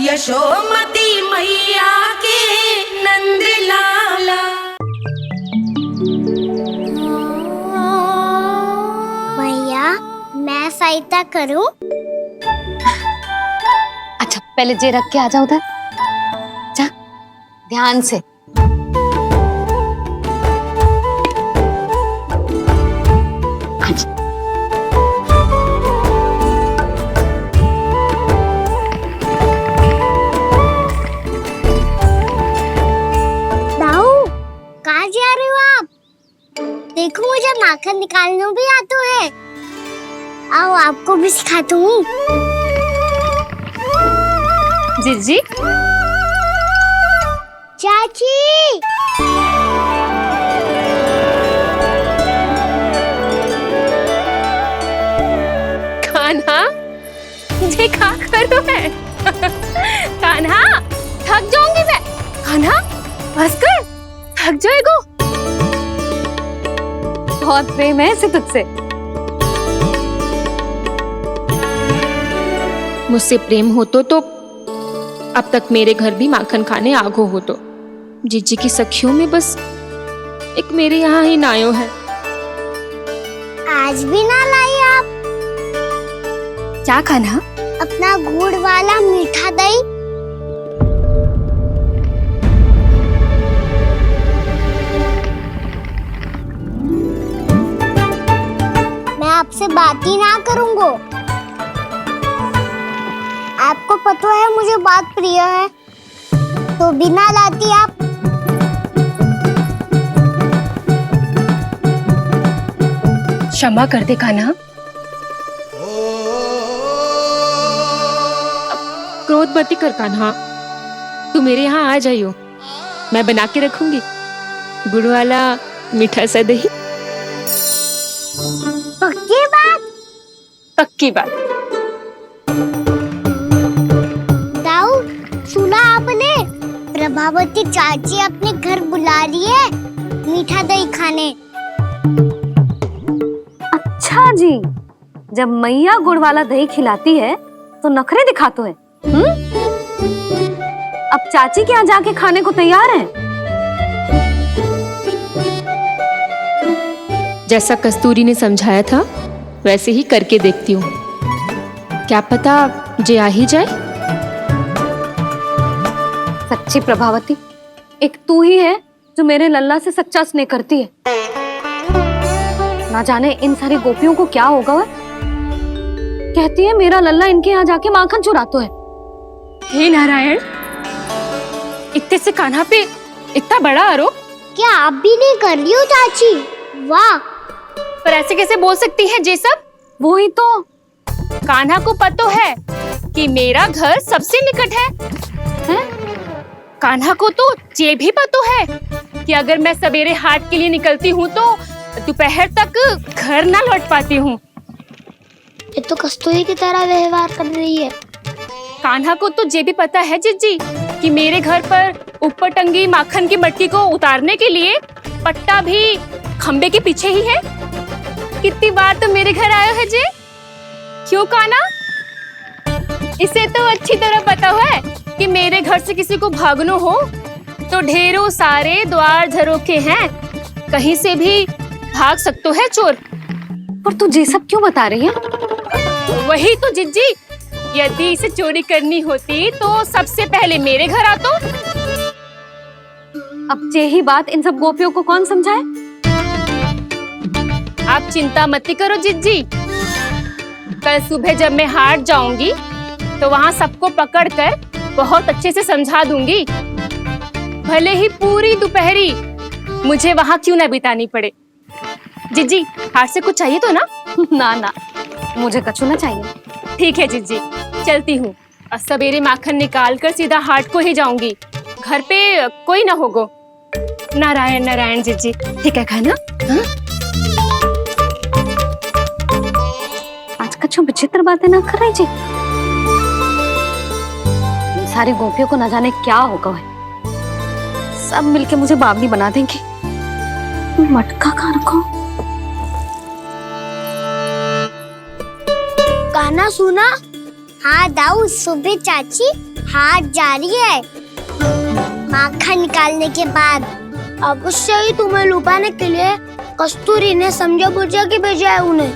यशोमती मैया के नंद लाला। भैया मैं सहायता करूं? अच्छा पहले जे रख के आ जाओ उधर, जा ध्यान से। अच्छा दाऊ कहाँ जा रहे हो आप? देखो मुझे माखन निकालना भी आता है। आओ आपको भी सिखाता हूँ। जीजी चाची कान्हा ये क्या करो है? कान्हा थक जाऊंगी मैं। कान्हा बस कर, थक जाएगो। बहुत प्रेम है इसे तुझसे। मुझसे प्रेम होतो तो अब तक मेरे घर भी माखन खाने आगो हो। तो जीजी की सखियों में बस एक मेरे यहाँ ही नायो है। आज भी ना लाई आप? क्या कान्हा? अपना गुड़ वाला मीठा दही। मैं आपसे बात ही ना करूंगा। आपको पता है मुझे बात प्रिय है, तो बिना लाती आप। क्षमा कर दे कान्हा। क्रोध मत कर कान्हा, तू मेरे यहाँ आ जाइयो, मैं बना के रखूंगी गुड़ वाला मीठा सा दही। पक्की बात? पक्की बात। दाऊ सुना आपने? प्रभावती चाची अपने घर बुला रही है मीठा दही खाने। अच्छा जी, जब मैया गुड़ वाला दही खिलाती है तो नखरे दिखाते हैं। अब चाची के यहाँ जाके खाने को तैयार हैं। जैसा कस्तूरी ने समझाया था वैसे ही करके देखती हूँ, क्या पता जे आ ही जाए। सच्ची प्रभावती, एक तू ही है जो मेरे लल्ला से सच्चा स्नेह करती है। ना जाने इन सारी गोपियों को क्या होगा। वह कहती है मेरा लल्ला इनके यहाँ जाके माखन चुराता है। हे नारायण, इतने से कान्हा पे इतना बड़ा आरोप। क्या आप भी नहीं कर रही हो चाची? वाह, पर ऐसे कैसे बोल सकती है जे सब? वो ही तो। कान्हा को पता है कि मेरा घर सबसे निकट है? कान्हा को तो ये भी पता है कि अगर मैं सवेरे हाट के लिए निकलती हूँ तो दोपहर तक घर ना लौट पाती हूँ। ये तो कस्तूरी की तरह व्यवहार कर रही है। कान्हा को तो ये भी पता है जीजी कि मेरे घर पर ऊपर टंगी माखन की मटकी को उतारने के लिए पट्टा भी खंबे के पीछे ही है। कितनी बार तो मेरे घर आयो है जे। क्यों कान्हा? इसे तो अच्छी तरह पता है कि मेरे घर से किसी को भागना हो तो ढेरों सारे द्वार झरोखे हैं, कहीं से भी भाग सकते है चोर। पर तू ये सब क्यों बता रही है? वही तो जिज्जी, यदि इसे चोरी करनी होती तो सबसे पहले मेरे घर आता। अब यही बात इन सब गोपियों को कौन समझाए? आप चिंता मत करो जिज्जी, कल सुबह जब मैं हाट जाऊंगी तो वहाँ सबको पकड़कर बहुत अच्छे से समझा दूंगी। भले ही पूरी दोपहरी मुझे वहाँ क्यों ना बितानी पड़े। जिज्जी, हाट से कुछ चाहिए तो ना? ना ना, मुझे कछु ना चाहिए। ठीक है जिज्जी, चलती हूँ। और सवेरे माखन निकाल कर सीधा हाट को ही जाऊंगी, घर पे कोई ना होगो। नारायण नारायण जिज्जी, ठीक है खाना? आज कछु विचित्र बातें ना कर रही जी। सारी गोपियों को न जाने क्या होगा है। सब मिलके मुझे बावली बना देंगे। मटका कहाँ रखो? गाना सुना? हाँ दाऊ, सुबह चाची हाथ जारी है माखन निकालने के बाद। अवश्य ही तुम्हें लुभाने के लिए कस्तूरी ने समझा बुझा के भेजा है उन्हें।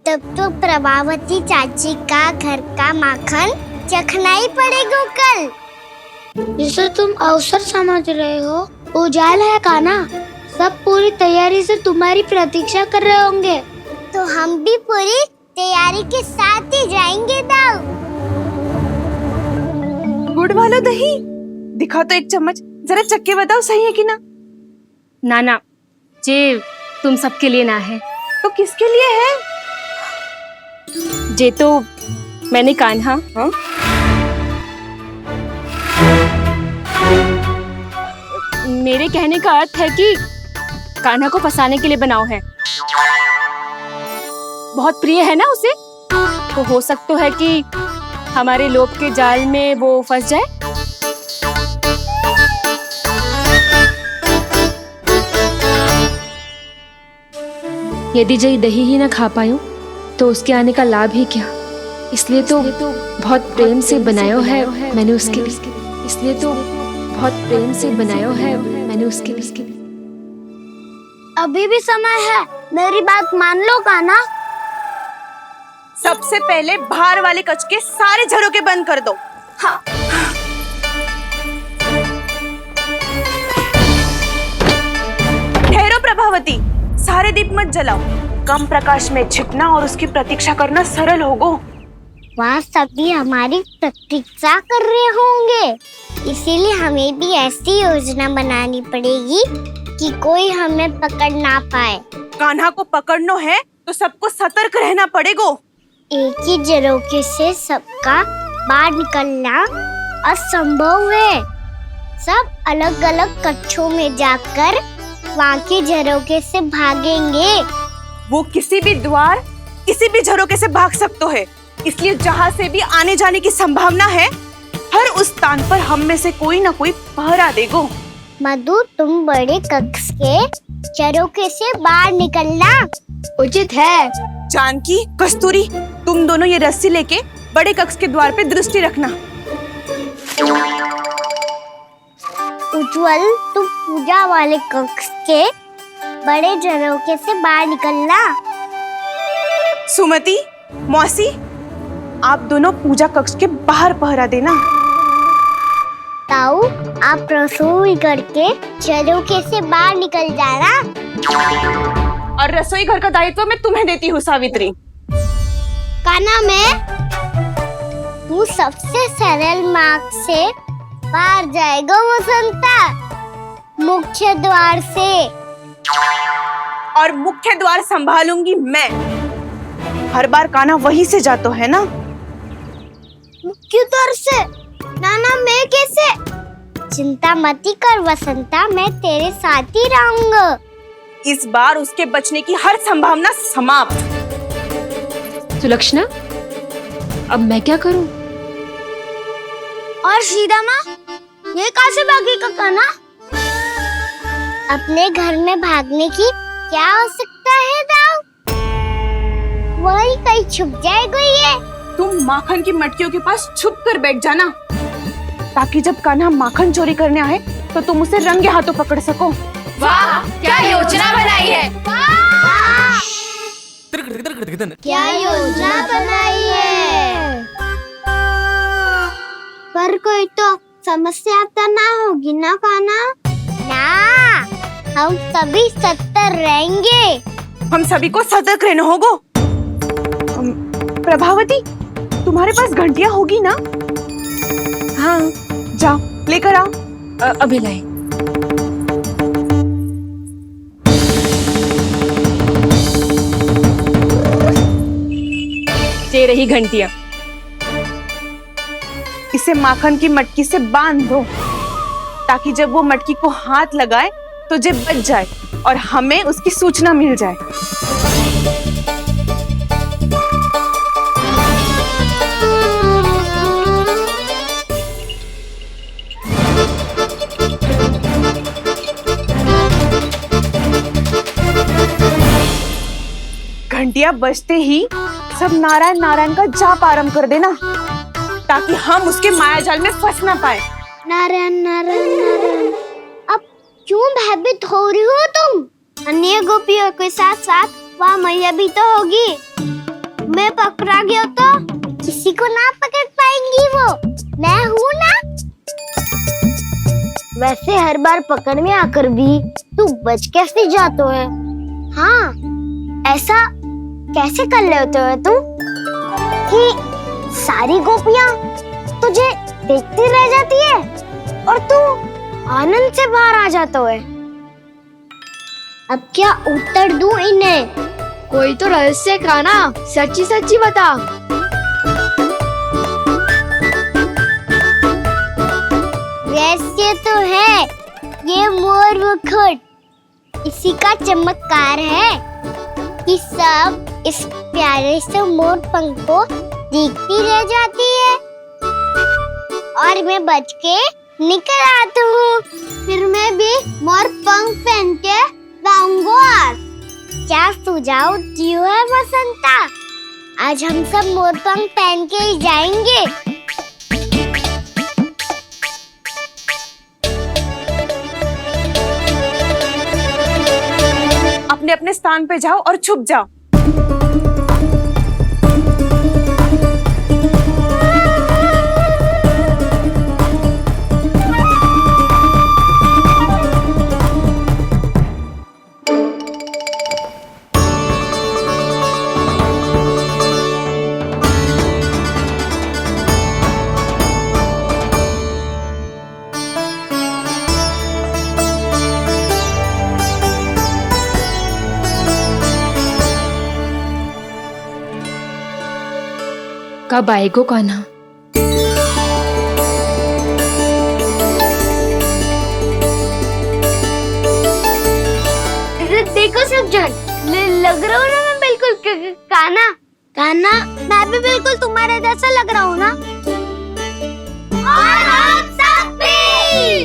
तब तो प्रभावती चाची का घर का माखन चखना ही पड़ेगा कल। जिसे तुम अवसर समझ रहे हो उजाल है कान्हा। सब पूरी तैयारी से तुम्हारी प्रतीक्षा कर रहे होंगे। तो हम भी पूरी तैयारी के साथ ही जाएंगे दाऊ। गुड़ वाला दही दिखाओ तो एक चम्मच, जरा चख के बताओ सही है कि ना। ना जे तुम सबके लिए ना है। तो किसके लिए है? जे तो मैंने कान्हा मेरे कहने का अर्थ है कि कान्हा को फंसाने के लिए बनाओ है। बहुत प्रिय है ना उसे, तो हो सकता है कि हमारे लोभ के जाल में वो फंस जाए। यदि जय दही ही न खा पायूं तो उसके आने का लाभ ही क्या। इसलिए तो बहुत प्रेम से बनाया है मैंने उसके लिए। इसलिए तो बहुत प्रेम से बनाया है मैंने उसके लिए। अभी भी समय है, मेरी बात मान लो कान्हा। सबसे पहले बाहर वाले कच के सारे झरोके बंद कर दो। हाँ। ठहरो प्रभावती, सारे दीप मत जलाओ। कम प्रकाश में छिपना और उसकी प्रतीक्षा करना सरल होगा। वहाँ सभी हमारी प्रतीक्षा कर रहे होंगे, इसीलिए हमें भी ऐसी योजना बनानी पड़ेगी कि कोई हमें पकड़ ना पाए। कान्हा को पकड़ना है तो सबको सतर्क रहना पड़ेगा। एक ही झरोखे से सबका बाहर निकलना असंभव है। सब अलग अलग कक्षों में जाकर वहाँ के झरोखे से भागेंगे। वो किसी भी द्वार, किसी भी झरोखे से भाग सकते है, इसलिए जहाँ से भी आने जाने की संभावना है, हर उस स्थान पर हम में से कोई ना कोई पहरा देगो। मधु, तुम बड़े कक्ष के झरोखे से बाहर निकलना उचित है। जानकी, कस्तूरी, तुम दोनों ये रस्सी लेके बड़े कक्ष के द्वार पे दृष्टि रखना। उज्जवल, तुम पूजा वाले कक्ष के बड़े झरोखे से बाहर निकलना। सुमति, मौसी, आप दोनों पूजा कक्ष के बाहर पहरा देना। ताऊ, आप रसोई करके झरोखे से बाहर निकल जाना। और रसोई घर का दायित्व मैं तुम्हें देती हूँ सावित्री। कान्हा, मैं तू सबसे सरल मार्ग से बाहर जाएगा वसंता, मुख्य द्वार से। और मुख्य द्वार संभालूंगी मैं। हर बार कान्हा वहीं से जाता है ना। मुख्य द्वार से? नाना, मैं कैसे? चिंता मत कर वसंता, मैं तेरे साथ ही रहूंगा। इस बार उसके बचने की हर संभावना समाप्त। सुलक्षणा, अब मैं क्या करूं? और सीधा माँ, ये कहाँ से भागेगा कान्हा? अपने घर में भागने की क्या हो सकता है दाऊ? वहीं कहीं छुप जाएगा ये। तुम माखन की मटकियों के पास छुप कर बैठ जाना, ताकि जब कान्हा माखन चोरी करने आए तो तुम उसे रंगे हाथों पकड़ सको। वाह, क्या योजना बनाई है। क्या योजना बनाई है? पर कोई तो समस्या तो ना होगी ना कान्हा? ना, हम सभी सतर्क रहेंगे। हम सभी को सतर्क रहना होगा। प्रभावती, तुम्हारे पास घंटियां होगी ना? हाँ, जाओ लेकर आओ। अभी लाई। ये रही घंटियां। इसे माखन की मटकी से बांध दो, ताकि जब वो मटकी को हाथ लगाए तो जे बच जाए और हमें उसकी सूचना मिल जाए। घंटियां बजते ही सब नारायण नारायण का जाप आरंभ कर देना, ताकि हम उसके मायाजाल में फंस ना पाए। नारायण नारायण नारायण। अब क्यों भयभीत हो रही हो तुम? अन्य गोपियों के साथ साथ वहाँ मैया भी तो होगी। मैं पकड़ा गया तो किसी को ना पकड़ पाएंगी वो, मैं हूँ ना। वैसे हर बार पकड़ में आकर भी तू बच कैसे जातो है? हाँ, ऐसा कैसे कर लेते हो तुम कि सारी गोपियाँ तुझे देखती रह जाती है और तू आनंद से बाहर आ जाता है? अब क्या उत्तर दूं इन्हें? कोई तो रहस्य का ना, सच्ची सच्ची बता। रहस्य तो है, ये मोर मुकुट इसी का चमत्कार है कि सब इस प्यारे से मोर पंख को देखती रह जाती है और मैं बच के निकल आता हूँ। फिर मैं भी मोर पंख पहन के गाऊंगा। क्या सुझाव दियो है बसंता? आज हम सब मोर पंख पहन के ही जाएंगे। अपने अपने स्थान पे जाओ और छुप जाओ। कब आएगो कान्हा? देखो सब जन, लग रहा हूँ ना मैं बिल्कुल कान्हा। कान्हा, मैं भी बिल्कुल तुम्हारे जैसा लग रहा हूँ ना? और हम सब भी।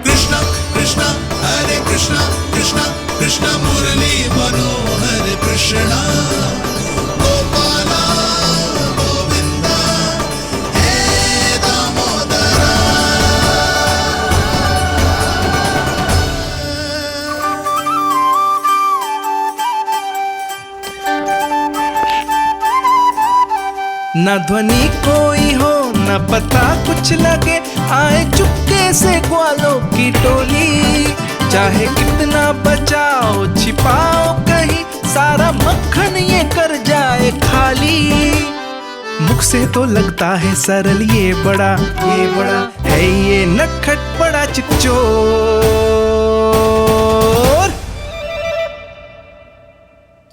कृष्णा कृष्णा हरे कृष्णा कृष्णा कृष्णा मुरली मनोहर कृष्णा गोपाला गोविंदा हे दामोदरा। न ध्वनि कोई हो न पता कुछ लगे, आए चुपके से ग्वालों की टोली। चाहे कितना बचाओ छिपाओ कहीं, सारा मक्खन ये कर जाए खाली। मुख से तो लगता है सरल, ये बड़ा है ये नटखट बड़ा चिच्चोर।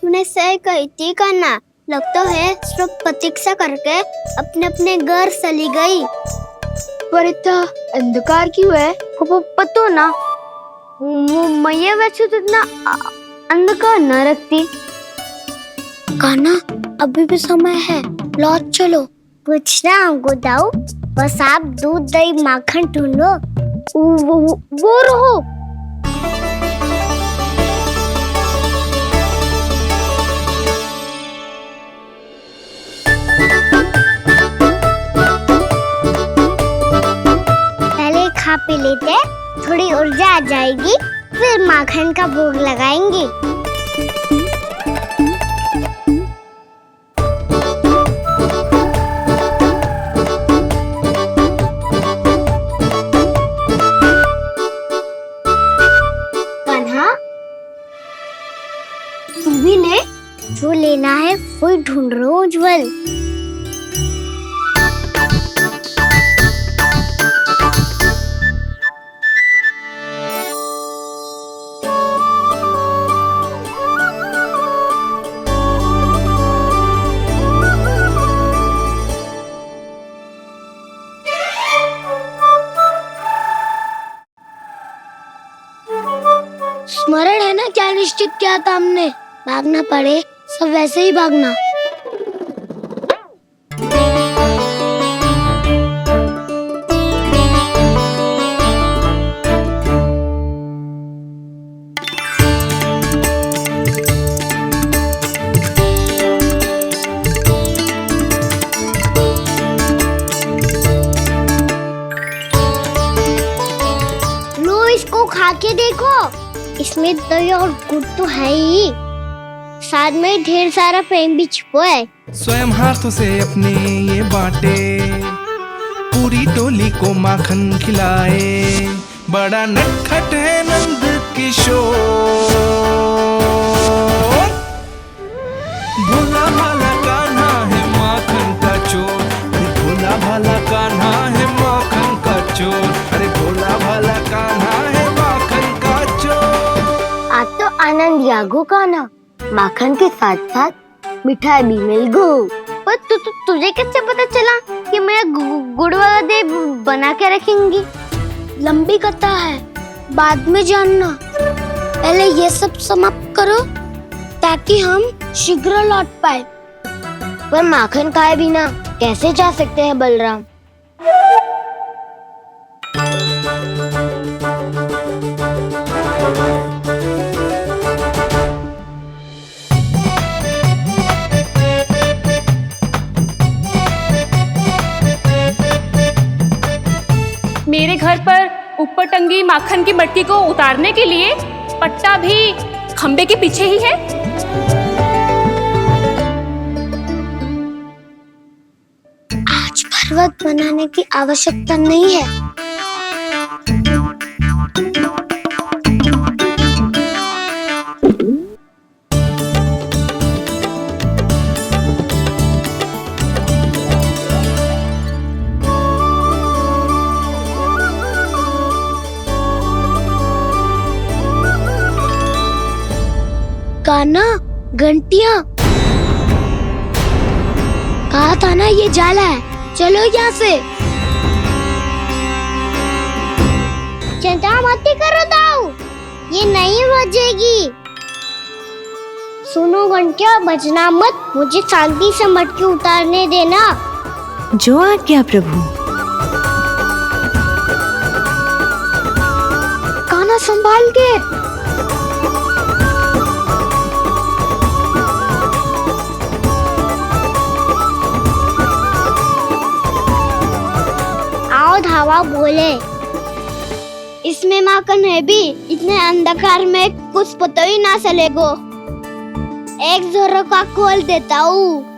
तूने सही कही थी कान्हा, लगता है सिर्फ प्रतीक्षा करके अपने अपने घर चली गई। पर इतना अंधकार क्यों है? पतो ना, मैया वैसे तो इतना अंधकार न रखती। कान्हा, अभी भी समय है, लौट चलो। कुछ ना हमको दाऊ, बस आप दूध दही माखन ढूंढो। वो रहो। पहले खा पी लेते, थोड़ी ऊर्जा आ जाएगी, फिर माखन का भोग लगाएंगे। कान्हा, तू भी ले, जो लेना है वही ढूंढ रहा हूँ उज्जवल। स्मरण है ना क्या निश्चित किया था हमने? भागना पड़े सब वैसे ही भागना। के देखो, इसमें दही और गुड़ तो है ही, साथ में ढेर सारा प्रेम भी छुपा है। स्वयं हाथों से अपने ये बांटे, पूरी टोली को माखन खिलाए, बड़ा नटखट है नंद किशोर। भोला भाला कान्हा है माखन का चोर, अरे भोला भाला कान्हा है माखन का चोर, अरे भोला भाला कान्हा है माखन का चोर। आज तो आनंद यागो का ना, माखन के साथ साथ मिठाई भी मिल गई। पर तुझे कैसे पता चला कि मैं गुड़ वाला दे बना के रखेंगी? लंबी कथा है, बाद में जानना। पहले ये सब समाप्त करो ताकि हम शीघ्र लौट पाए। पर माखन खाए बिना कैसे जा सकते हैं बलराम? मेरे घर पर ऊपर टंगी माखन की मटकी को उतारने के लिए पट्टा भी खंबे के पीछे ही है। आज पर्वत बनाने की आवश्यकता नहीं है। कान्हा, घंटियां, कहा था ना ये जाला है, चलो यहाँ से। चिंता मत करो दाऊ, ये नहीं बजेगी। सुनो घंटिया, बजना मत, मुझे शांति से मटकी उतारने देना। जो आज्ञा प्रभु। कान्हा संभाल के। धावा बोले, इसमें माखन है भी, इतने अंधकार में कुछ पता ही ना चलेगो। एक जोरों का खोल देता हूँ।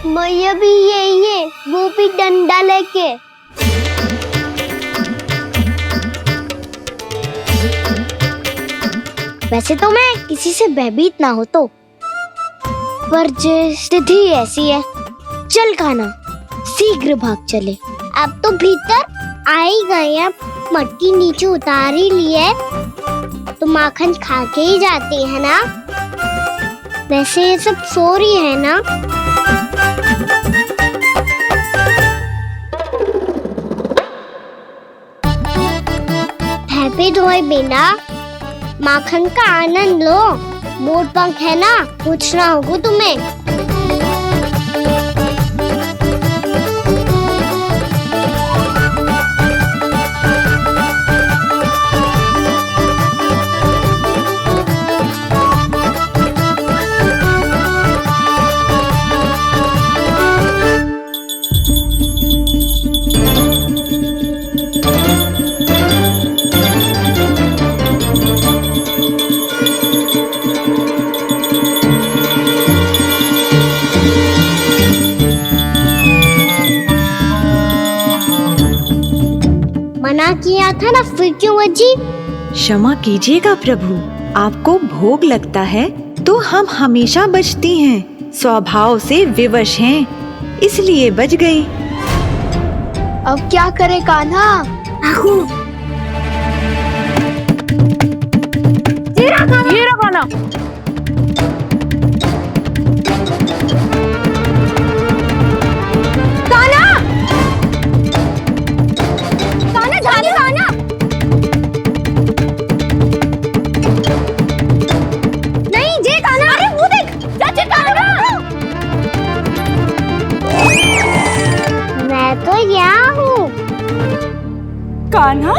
मैया भी यही है, वो भी डंडा लेके। वैसे तो मैं किसी से भयभीत ना हो तो, पर स्थिति ऐसी है। चल कान्हा, शीघ्र भाग चले। अब तो भीतर आ ही गए हैं, मटकी नीचे उतार ही लिए, तो माखन खा के ही जाते हैं ना। वैसे ये सब सो रही है ना। हैप्पी धोए बिना माखन का आनंद लो। मोट पंख है ना, पूछना होगा तुम्हें। मना किया था ना, फिर क्यों बची? क्षमा कीजिएगा प्रभु, आपको भोग लगता है तो हम हमेशा बचती हैं, स्वभाव से विवश हैं, इसलिए बच गई। अब क्या करे कान्हा? ये रहा कान्हा। कान्हा,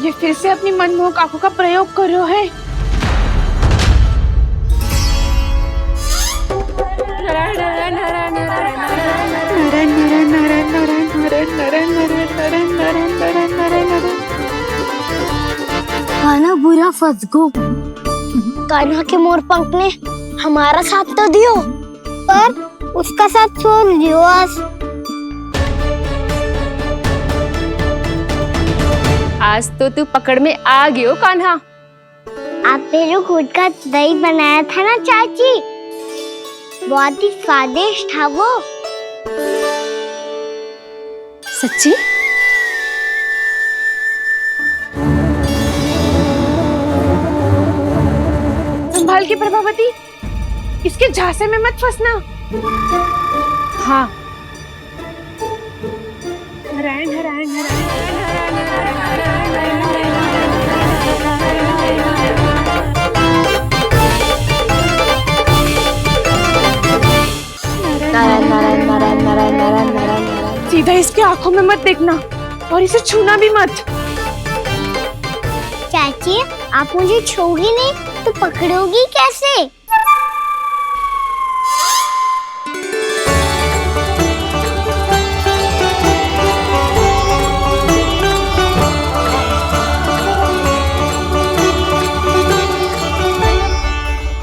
ये फिर से अपनी मनमोहक आंखों का प्रयोग कर रहे हो है। कान्हा बुरा फंस गो। कान्हा के मोर पंख ने हमारा साथ तो दियो, पर उसका साथ छोड़ दियो आज। आज तो तू पकड़ में आ गयो कान्हा। आपने जो खुद का दही बनाया था ना चाची, बहुत ही स्वादिष्ट था वो। सच्ची? संभाल के प्रभावती, इसके झांसे में मत फंसना। हाँ, सीधा इसके आंखों में मत देखना और इसे छूना भी मत। चाची, आप मुझे छोगी नहीं तो पकड़ोगी कैसे?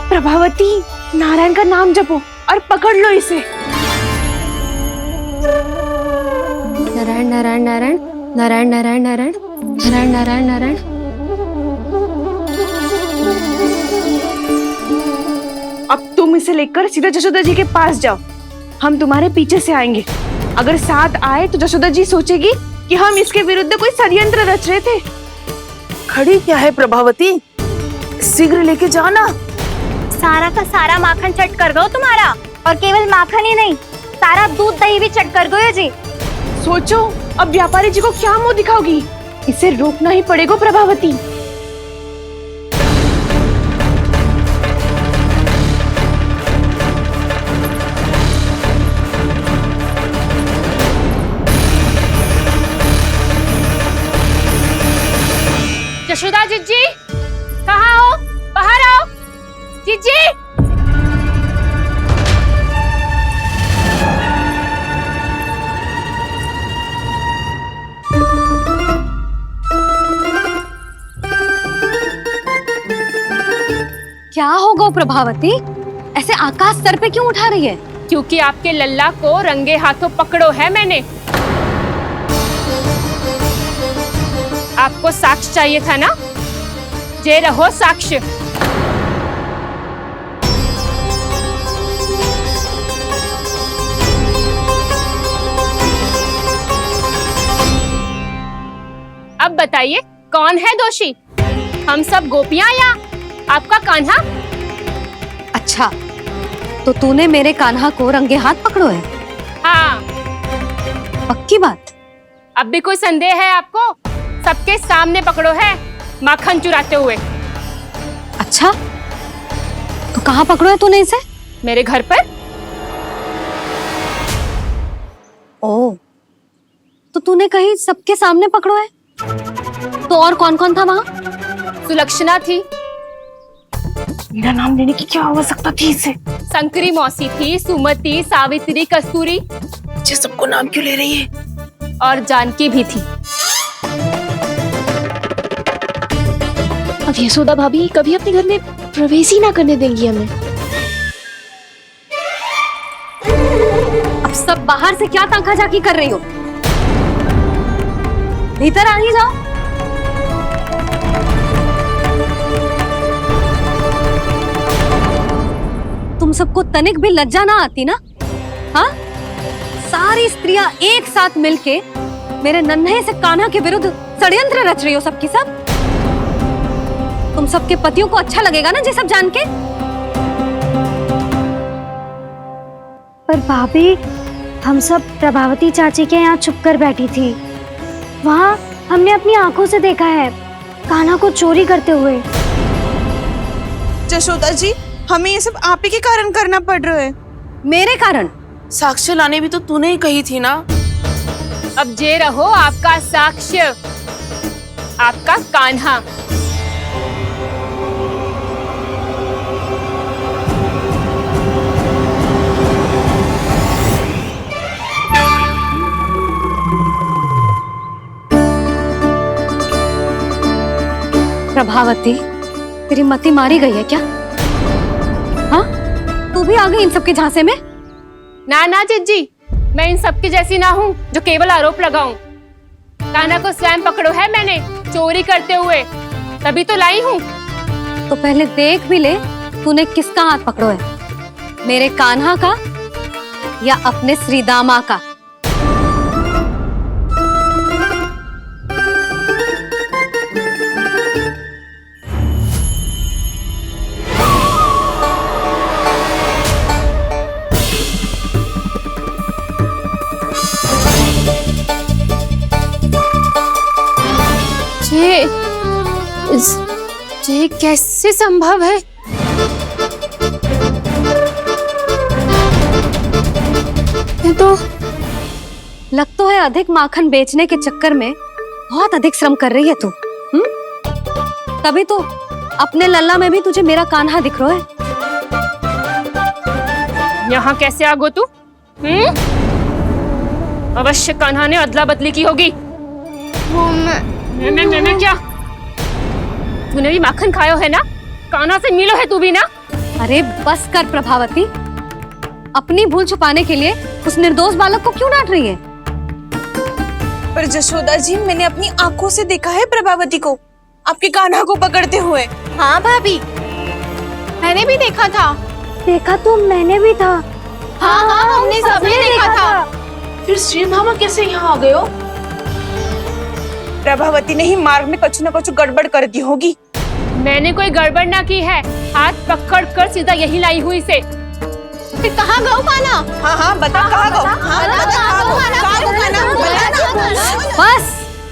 प्रभावती, नारायण का नाम जपो और पकड़ लो इसे। नारायण नारायण नारायण नारायण नारायण नारायण नारायण नारायण नारायण। अब तुम इसे लेकर सीधा जशोदा जी के पास जाओ, हम तुम्हारे पीछे से आएंगे। अगर साथ आए तो जशोदा जी सोचेगी कि हम इसके विरुद्ध कोई षड्यंत्र रच रहे थे। खड़ी क्या है प्रभावती, शीघ्र लेके जाना। सारा का सारा माखन चट कर दो तुम्हारा, और केवल माखन ही नहीं, सारा दूध दही भी चट कर दो ये जी। सोचो अब व्यापारी जी को क्या मुंह दिखाओगी, इसे रोकना ही पड़ेगा प्रभावती। जशोदा जीजी, कहाँ हो? बाहर आओ जीजी। क्या होगा प्रभावती, ऐसे आकाश सर पे क्यों उठा रही है? क्योंकि आपके लल्ला को रंगे हाथों पकड़ो है मैंने। आपको साक्ष्य चाहिए था ना, जे रहो साक्ष्य। अब बताइए कौन है दोषी, हम सब गोपियां या आपका कान्हा? अच्छा, तो तूने मेरे कान्हा को रंगे हाथ पकड़ो है? हाँ। पक्की बात? अब भी कोई संदेह है आपको? सबके सामने पकड़ो है, माखन चुराते हुए। अच्छा, तो कहाँ पकड़ो है तूने इसे? मेरे घर पर। ओ, तो तूने कहीं सबके सामने पकड़ो है? तो और कौन कौन था वहाँ? सुलक्षणा थी। मेरा नाम लेने की क्या आवश्यकता थी इसे? संकरी मौसी थी, सुमति, सावित्री, कस्तूरी। ये सबको नाम क्यों ले रही है? और जानकी भी थी। अब यशोदा भाभी कभी अपने घर में प्रवेश ही ना करने देंगी हमें। अब सब बाहर से क्या ताका झाकी कर रही हो? भीतर आ ही जाओ। तुम सबको तनिक भी लज्जा ना आती ना हाँ, सारी स्त्रियां एक साथ मिलके मेरे नन्हे से कान्हा के विरुद्ध षड्यंत्र रच रही हो सबकी सब। तुम सबके पतियों को अच्छा लगेगा ना ये सब जान के? पर भाभी, हम सब प्रभावती चाची के यहाँ छुप कर बैठी थी। वहाँ हमने अपनी आंखों से देखा है कान्हा को चोरी करते हुए। जशोदा जी, हमें ये सब आप ही के कारण करना पड़ रहा है। मेरे कारण? साक्ष्य लाने भी तो तूने ही कही थी ना। अब जे रहो आपका साक्ष्य, आपका कान्हा। प्रभावती, तेरी मति मारी गई है क्या? हाँ, तू भी आ गई इन सबके झांसे में? ना ना जिज्जी, मैं इन सबकी जैसी ना हूँ जो केवल आरोप लगाऊं। कान्हा को स्वयं पकड़ो है मैंने चोरी करते हुए, तभी तो लाई हूँ। तो पहले देख भी ले तूने किसका हाथ पकड़ो है, मेरे कान्हा का या अपने श्रीदामा का? ये कैसे संभव है? ये तो लग तो है अधिक माखन बेचने के चक्कर में बहुत अधिक श्रम कर रही है तू। तभी तो अपने लल्ला में भी तुझे मेरा कान्हा दिख रहा है। यहाँ कैसे आ गो तू? अवश्य कान्हा ने अदला बदली की होगी। मैं क्या? तूने भी माखन खायो है ना? कान्हा से मिलो है तू भी ना? अरे बस कर प्रभावती, अपनी भूल छुपाने के लिए उस निर्दोष बालक को क्यों डांट रही है? पर जशोदा जी, मैंने अपनी आंखों से देखा है प्रभावती को आपके कान्हा को पकड़ते हुए। हाँ भाभी, मैंने भी देखा था। देखा तो मैंने भी था। हाँ, हमने सबने देखा था। फिर श्रीधामा कैसे यहाँ आ गए हो? प्रभावती ने ही मार्ग में कुछ न कुछ गड़बड़ कर दी होगी। मैंने कोई गड़बड़ ना की है, हाथ पकड़ कर सीधा यही लाई हुई से। फिर कहाँ गौ कान्हा? हाँ, बता कहाँ गो? हाँ, बता कहाँ गो? कहाँ गो कान्हा? बता ना।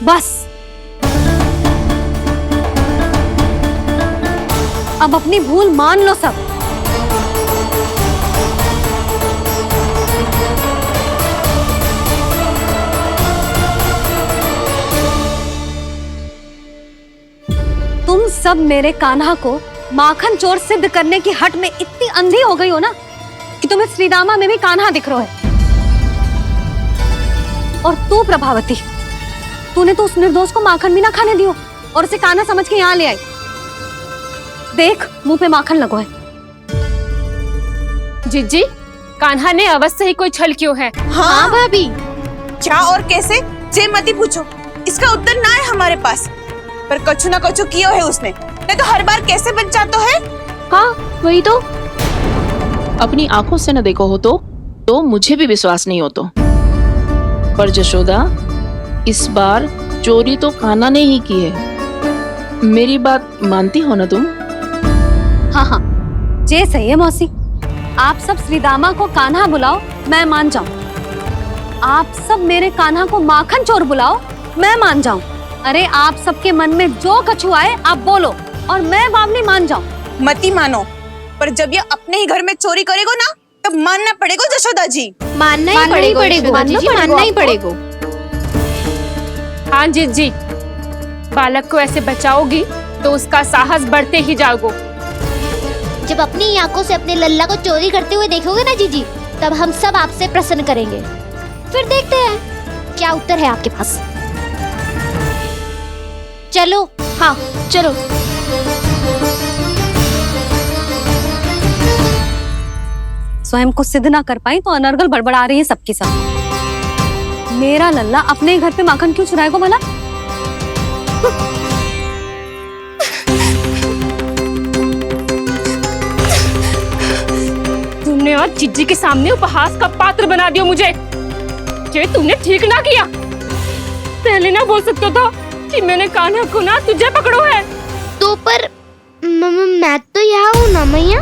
बस अब अपनी भूल मान लो सब। तुम सब मेरे कान्हा को माखन चोर सिद्ध करने की हट में इतनी अंधी हो गई हो ना कि तुम्हें श्रीदामा में भी कान्हा दिख रहा है। और तू प्रभावती, तूने तो उस निर्दोष को माखन भी ना खाने दियो और उसे कान्हा समझ के यहाँ ले आई। देख, मुंह पे माखन लगो है। जिज्जी, कान्हा ने अवश्य ही कोई छल क्यों है। हाँ भाभी, क्या और कैसे? जे मती पूछो, इसका उत्तर ना है हमारे पास। पर कछु ना कछु कियो है उसने, नहीं तो हर बार कैसे बच जाता है। हाँ, वही तो। अपनी आंखों से न देखो हो तो मुझे भी विश्वास नहीं हो तो। पर जशोदा, इस बार चोरी तो कान्हा ने ही की है। मेरी बात मानती हो ना तुम? हाँ, जे सही है मौसी। आप सब श्रीदामा को कान्हा बुलाओ, मैं मान जाऊं। आप सब मेरे कान्हा को माखन चोर बुलाओ, मैं मान जाऊं। अरे आप सबके मन में जो कछु आए आप बोलो और मैं बावली मान जाऊं। मती मानो, पर जब ये अपने ही घर में चोरी करेगो ना, तब मानना पड़ेगा जशोदा जी। मानना ही पड़ेगा। हाँ जिज्जी, बालक को ऐसे बचाओगी तो उसका साहस बढ़ते ही जाओगे। जब अपनी आंखों से अपने लल्ला को चोरी करते हुए देखोगे ना जीजी, तब हम सब आपसे प्रसन्न करेंगे। फिर देखते हैं क्या उत्तर है आपके पास। चलो। हाँ चलो। स्वयं को सिद्ध ना कर पाई तो अनर्गल बड़बड़ा रही है सबकी सब। मेरा लल्ला अपने घर पे माखन क्यों चुराएगा भला? तुमने तूने आज जिज्जी के सामने उपहास का पात्र बना दिया मुझे। ये तूने ठीक ना किया। पहले ना बोल सकता था कि मैंने कान्हा को ना तुझे पकड़ो है। तो पर मैं तो यहाँ हूँ ना मैया।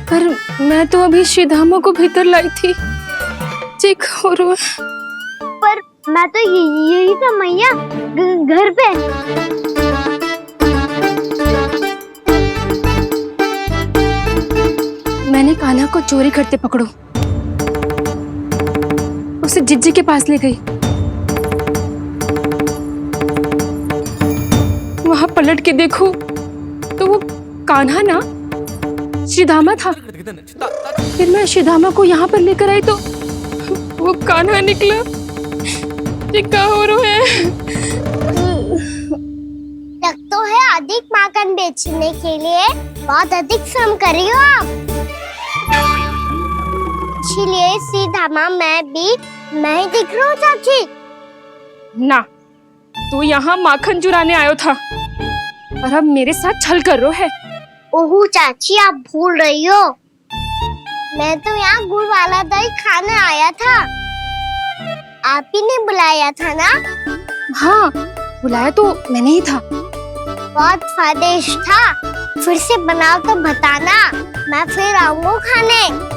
पर मैं तो अभी श्रीधामा को भीतर लाई थी। चेक हो रहा है। पर मैं तो यही था मैया, घर पे। मैंने कान्हा को चोरी करते पकड़ो, उसे जिज्जी के पास ले गई। वहां पलट के देखो तो वो कान्हा ना श्रीधामा था। फिर मैं श्रीधामा को यहाँ पर लेकर आई तो वो कान्हा निकला। ये क्या हो रहा है? लग तो है अधिक माखन बेचने के लिए बहुत अधिक श्रम कर रही हो आप। इसलिए श्रीधामा मैं ही दिख रहा हूँ चाची। ना, तू यहाँ माखन चुराने आयो था और अब मेरे साथ छल कर रहा है। ओह चाची, आप भूल रही हो, मैं तो यहाँ गुड़ वाला दही खाने आया था। आप ही ने बुलाया था ना? हाँ, बुलाया तो मैंने ही था। बहुत स्वादिष्ट था। फिर से बनाओ तो बताना, मैं फिर आऊंगा खाने।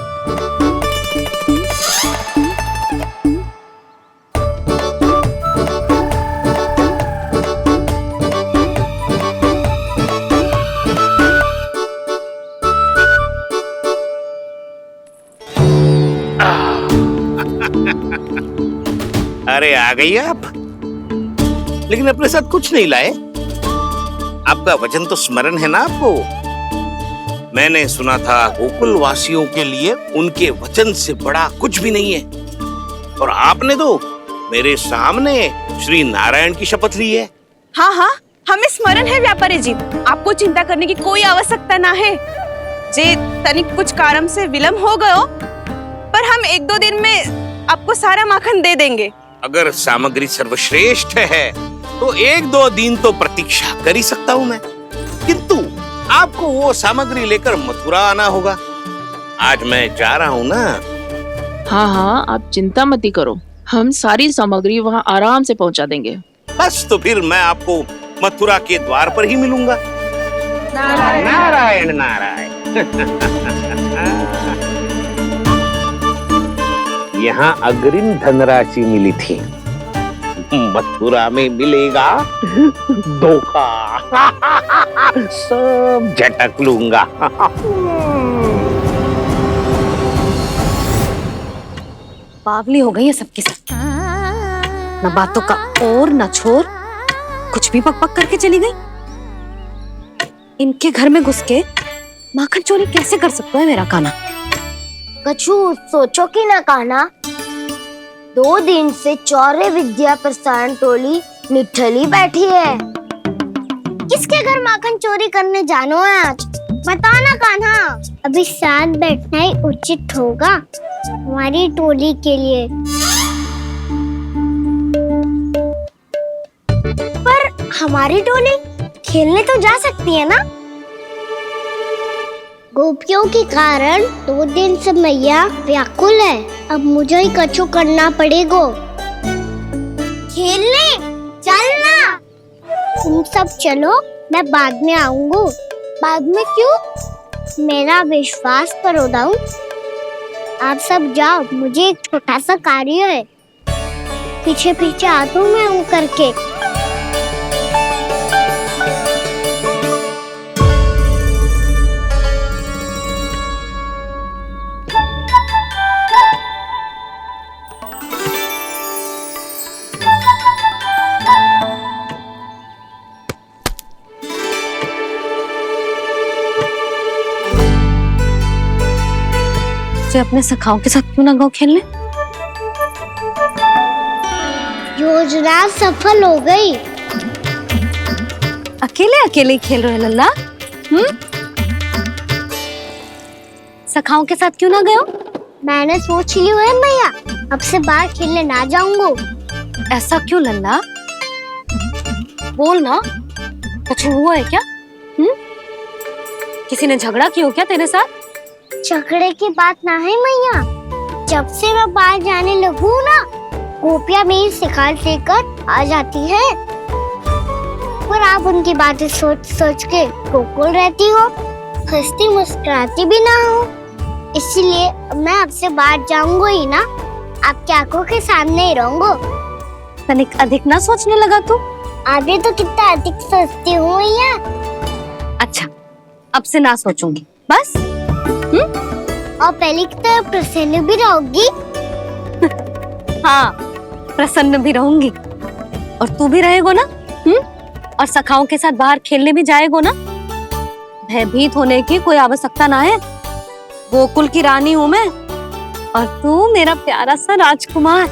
अरे आ गई आप, लेकिन अपने साथ कुछ नहीं लाए। आपका वचन तो स्मरण है ना आपको? मैंने सुना था गोकुल वासियों के लिए उनके वचन से बड़ा कुछ भी नहीं है। और आपने तो मेरे सामने श्री नारायण की शपथ ली है। हाँ हाँ, हमें स्मरण है व्यापारी जी। आपको चिंता करने की कोई आवश्यकता ना है। जे तनिक कुछ कारण से विलंब हो गयो, पर हम 1-2 दिन में आपको सारा माखन दे देंगे। अगर सामग्री सर्वश्रेष्ठ है तो 1-2 दिन तो प्रतीक्षा कर ही सकता हूँ मैं, किंतु आपको वो सामग्री लेकर मथुरा आना होगा। आज मैं जा रहा हूँ ना। हाँ हाँ, आप चिंता मत करो, हम सारी सामग्री वहाँ आराम से पहुँचा देंगे। बस तो फिर मैं आपको मथुरा के द्वार पर ही मिलूंगा। नारायण नारायण। यहाँ अग्रिम धनराशि मिली थी, मथुरा में मिलेगा धोखा। सब झटक लूंगा। बावली हो गई है सबकी सब। न बातों का और न छोर, कुछ भी पक पक करके चली गई। इनके घर में घुस के माखन चोरी कैसे कर सकता है मेरा कान्हा? कछु सोचो कि ना कान्हा, 2 दिन से चौरे विद्या प्रसारण टोली निठली बैठी है। किसके घर माखन चोरी करने जानो है आज? बताओ ना कान्हा। अभी साथ बैठना ही उचित होगा हमारी टोली के लिए। पर हमारी टोली खेलने तो जा सकती है ना? गोपियों के कारण 2 दिन से मैया व्याकुल है। अब मुझे ही कछु करना पड़ेगा। खेलने चलना। तुम सब चलो, मैं बाद में आऊंगा। बाद में क्यों? मेरा विश्वास करो दाऊ। आप सब जाओ, मुझे एक छोटा सा कार्य है। पीछे पीछे आता हूँ मैं हूँ करके। अपने सखाओं के साथ क्यों ना गाँव खेलने? योजना सफल हो गई। अकेले अकेले खेल रहे लल्ला? सखाओं के साथ क्यों ना गए हो? मैंने सोच लिया है मैया, अब से बाहर खेलने ना जाऊंगा। ऐसा क्यों लल्ला? बोल ना, कुछ हुआ है क्या? किसी ने झगड़ा किया हो क्या तेरे साथ? झगड़े की बात ना है मैया, जब से मैं बाहर जाने लगू ना, गोपियां मेरी शिकार लेकर आ जाती है, पर आप उनकी बातें सोच सोच के गोकुल रहती हो, हंसती मुस्कुराती भी ना हो। इसलिए मैं आपसे बाहर जाऊंगा ही ना, आपकी आंखों के सामने ही रहूंगा। तनिक अधिक ना सोचने लगा तू? आगे तो कितना अधिक सोचती हूँ मैया। अच्छा, अब से ना सोचूंगी बस। और पहले की तरह प्रसन्न भी रहोगी। हाँ, प्रसन्न भी रहूंगी। और तू भी रहेगो ना? और सखाओं के साथ बाहर खेलने भी जाएगो ना? भयभीत होने की कोई आवश्यकता ना है। गोकुल की रानी हूँ मैं, और तू मेरा प्यारा सा राजकुमार।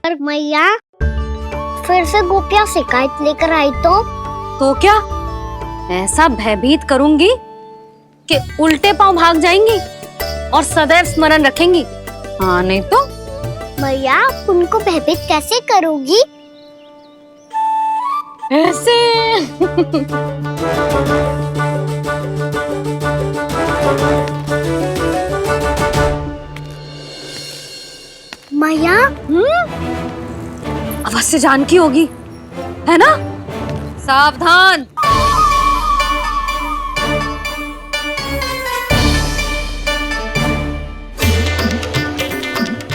पर मैया, फिर से गोपियां शिकायत लेकर आई तो क्या ऐसा भयभीत करूंगी कि उल्टे पांव भाग जाएंगी और सदैव स्मरण रखेंगी? हाँ, नहीं तो मैया, आप उनको भयभीत कैसे करोगी? ऐसे। मैया, अवश्य जानकी होगी, है ना? सावधान।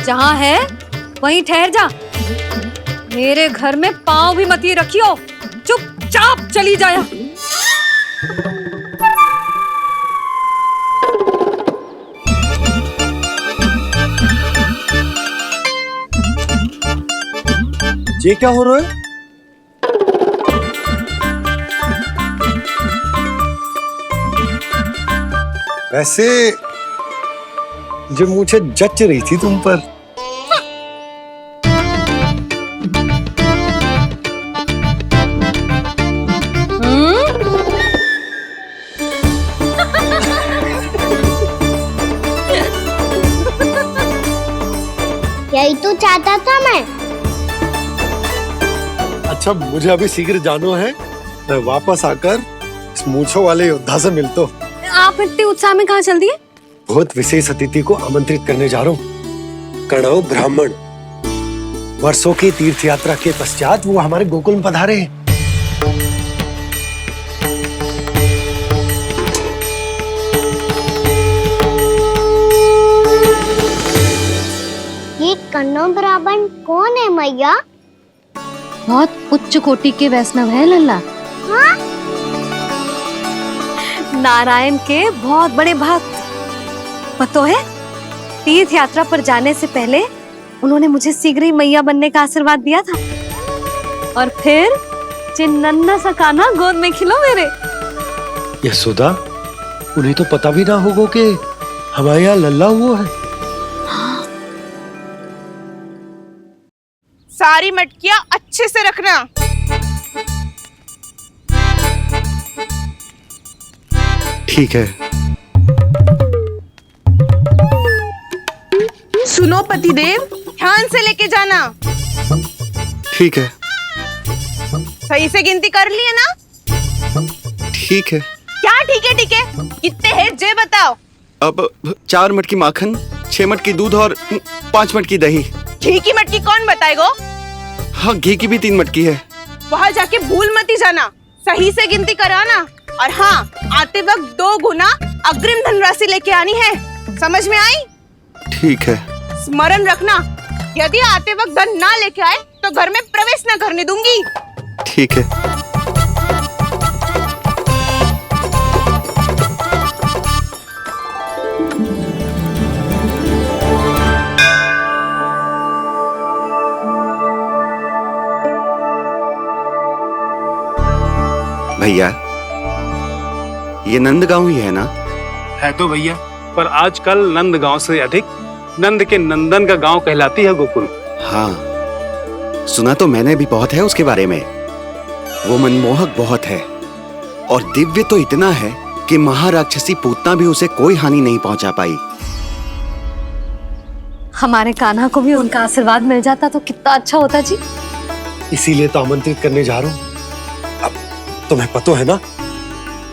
जहाँ है वहीं ठहर जा। मेरे घर में पाँव भी मत ही रखियो, चुपचाप चली जाया। ये क्या हो रहा है? वैसे जो मुझे जच रही थी तुम पर। यही तो चाहता था मैं। अच्छा, मुझे अभी शीघ्र जाना है, मैं वापस आकर इस मूंछों वाले योद्धा से मिलता हूँ। आप इतने उत्साह में कहाँ चल दिए? बहुत विशेष अतिथि को आमंत्रित करने जा रहा हूँ। कणव ब्राह्मण, वर्षों की तीर्थ यात्रा के पश्चात वो हमारे गोकुल में पधारे हैं। ये कन्नौ ब्राह्मण कौन है मैया? बहुत उच्च कोटि के वैष्णव है लल्ला। हाँ? नारायण के बहुत बड़े भक्त। पता है, तीर्थ यात्रा पर जाने से पहले उन्होंने मुझे शीघ्र ही मैया बनने का आशीर्वाद दिया था, और फिर चिन्नन्ना सा कान्हा गोद में खिलो मेरे। यशोदा, उन्हें तो पता भी ना होगा कि हमारे यहाँ लल्ला हुआ है। सारी मटकियां अच्छे से रखना। ठीक है। सुनो पतिदेव, ध्यान से लेके जाना। ठीक है। सही से गिनती कर लिए ना? ठीक है। क्या ठीक है? ठीक है, कितने हैं जे बताओ। अब 4 मटकी माखन, 6 मटकी दूध और 5 मटकी दही। घी की मटकी कौन बताएगो? हाँ, घी की भी 3 मटकी है। वहाँ जाके भूल मत ही जाना, सही से गिनती कराना। और हाँ, आते वक्त 2 गुना अग्रिम धनराशि लेके आनी है, समझ में आई? ठीक है। स्मरण रखना, यदि आते वक्त धन ना लेके आए तो घर में प्रवेश न करने दूंगी। ठीक है। भैया, ये नंदगांव ही है ना? है तो भैया, पर आजकल नंदगांव से अधिक नंद के नंदन का गांव कहलाती है गोकुल। हाँ, सुना तो मैंने भी बहुत है उसके बारे में। वो मनमोहक बहुत है और दिव्य तो इतना है कि महाराक्षसी पूतना भी उसे कोई हानि नहीं पहुंचा पाई। हमारे कान्हा को भी उनका आशीर्वाद मिल जाता तो कितना अच्छा होता जी। इसीलिए तो आमंत्रित करने जा रहा हूँ। अब तुम्हें पता है ना,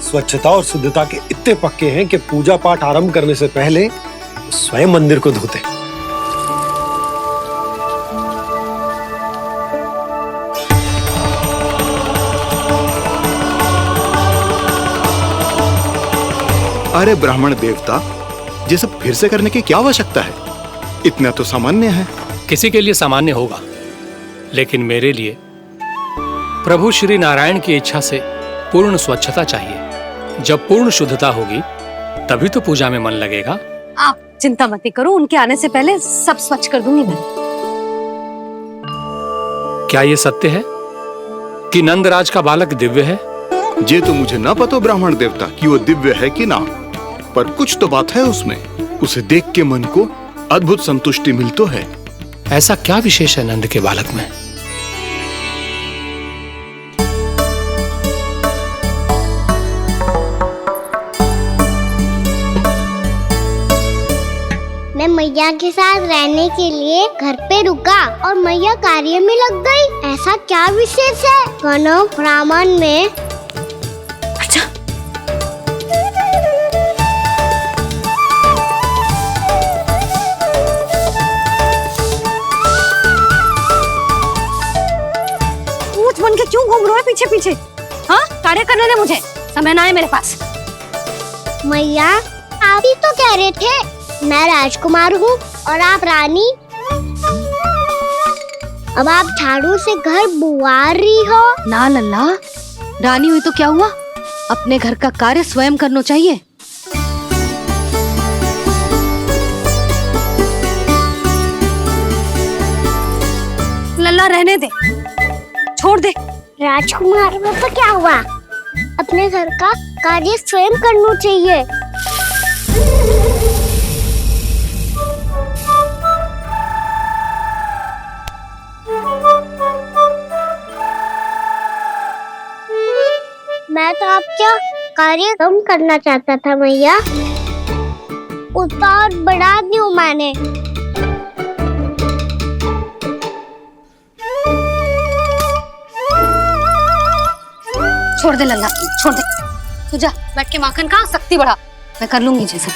स्वच्छता और शुद्धता के इतने पक्के हैं कि पूजा पाठ आरंभ करने से पहले स्वयं मंदिर को धोते। अरे ब्राह्मण देवता, ये सब फिर से करने की क्या आवश्यकता है? इतना तो सामान्य है। किसी के लिए सामान्य होगा, लेकिन मेरे लिए प्रभु श्री नारायण की इच्छा से पूर्ण स्वच्छता चाहिए। जब पूर्ण शुद्धता होगी तभी तो पूजा में मन लगेगा। आप चिंता मत करो, उनके आने से पहले सब स्वच्छ कर दूंगी मैं। क्या ये सत्य है कि नंदराज का बालक दिव्य है? ये तो मुझे ना पता ब्राह्मण देवता कि वो दिव्य है कि ना, पर कुछ तो बात है उसमें। उसे देख के मन को अद्भुत संतुष्टि मिल तो है। ऐसा क्या विशेष है नंद के बालक में? मैं मैया के साथ रहने के लिए घर पे रुका और मैया कार्य में लग गई। ऐसा क्या विशेष है कौनो ब्राह्मण में? बन के क्यों घूम रहे हो पीछे पीछे? हाँ, कार्य करने दे मुझे, समय ना है मेरे पास। मैया, आप ही तो कह रहे थे मैं राजकुमार हूँ और आप रानी। अब आप झाड़ू से घर बुआ रही हो। ना लल्ला, रानी हुई तो क्या हुआ, अपने घर का कार्य स्वयं करना चाहिए। लल्ला रहने दे, छोड़ दे। राजकुमार में तो क्या हुआ, अपने घर का कार्य स्वयं करना चाहिए। मैं तो आपका कार्य कम करना चाहता था मैया, उतना और बढ़ा दूं मैंने। छोड़ दे लल्ला, छोड़ दे। तू जा बैठ के माखन खा, शक्ति बढ़ा, मैं कर लूंगी जैसा।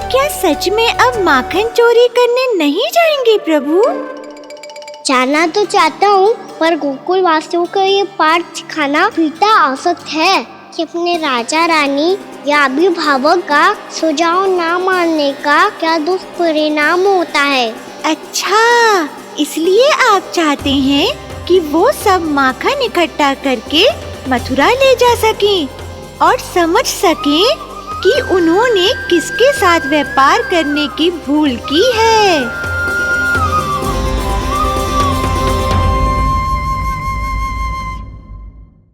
क्या सच में अब माखन चोरी करने नहीं जाएंगे प्रभु? जाना तो चाहता हूँ, पर गोकुल वासियों को ये पाठ सिखाना पिता आवश्यक है कि अपने राजा रानी या अभिभावक का सुझाव ना मानने का क्या दुष्परिणाम होता है। अच्छा, इसलिए आप चाहते हैं कि वो सब माखन इकट्ठा करके मथुरा ले जा सकें और समझ सकें कि उन्होंने किसके साथ व्यापार करने की भूल की है।